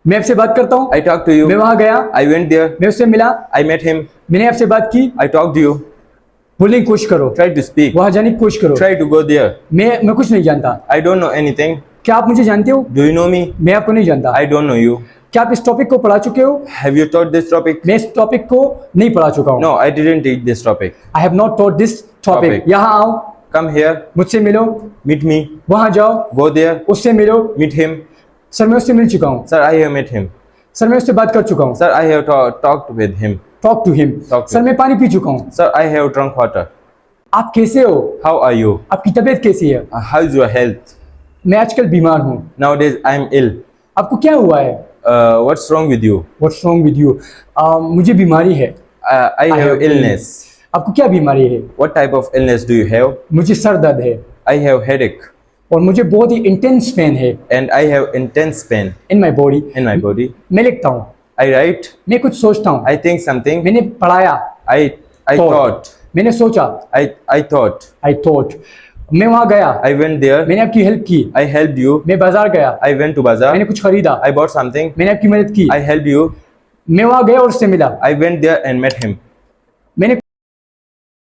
मैं आपसे बात करता हूँ। I talk to you. मैं वहां गया, I went there. मैं उससे मिला, I met him. मैंने आपसे बात की। I talked to you. बोलने की कोशिश करो, Try to speak. वहां जाने की कोशिश करो। Try to go there. मैं कुछ नहीं जानता। I don't know anything. क्या आप मुझे जानते हो? Do you know me? मैं आपको नहीं जानता। I don't know you. क्या आप इस टॉपिक को पढ़ा चुके हो? Have you taught this topic? मैं इस टॉपिक को नहीं पढ़ा चुका हूँ। No, I didn't teach this topic. I have not taught this topic. Topic. यहाँ आओ, Come here. मुझसे मिलो, Meet me. वहां जाओ, Go there. उससे मिलो। Meet him. सर मैं उससे मिल चुका हूँ। Sir, I have met him. Sir मैं उससे बात कर चुका हूँ। Sir, I have talked with him. Talk to him. Talk to sir मैं पानी पी चुका हूँ। Sir, I have drunk water. आप कैसे हो? How are you? आपकी तबीयत कैसी है? How is your health? मैं आजकल बीमार हूँ। Nowadays, I am ill. आपको क्या हुआ है? What's wrong with you? What's wrong with you? मुझे बीमारी है। I have illness. आपको क्या बीमारी है? What type of illness do you have? मुझे सर दर्द है I have headache और मुझे बहुत ही इंटेंस पेन है and I have intense pain in my body. in my body. मैं लिखता हूँ, I write. मैं कुछ सोचता हूँ, I think something. मैंने पढ़ाया, I thought. मैंने सोचा, I thought. I thought. मैं वहां गया, I went there. मैंने आपकी हेल्प की। I helped you. मैं बाजार गया, I went to bazaar. मैंने कुछ खरीदा, I bought something. मैंने आपकी मदद की। I helped you. मैं वहां गया और उससे मिला, I went there and met him. मैंने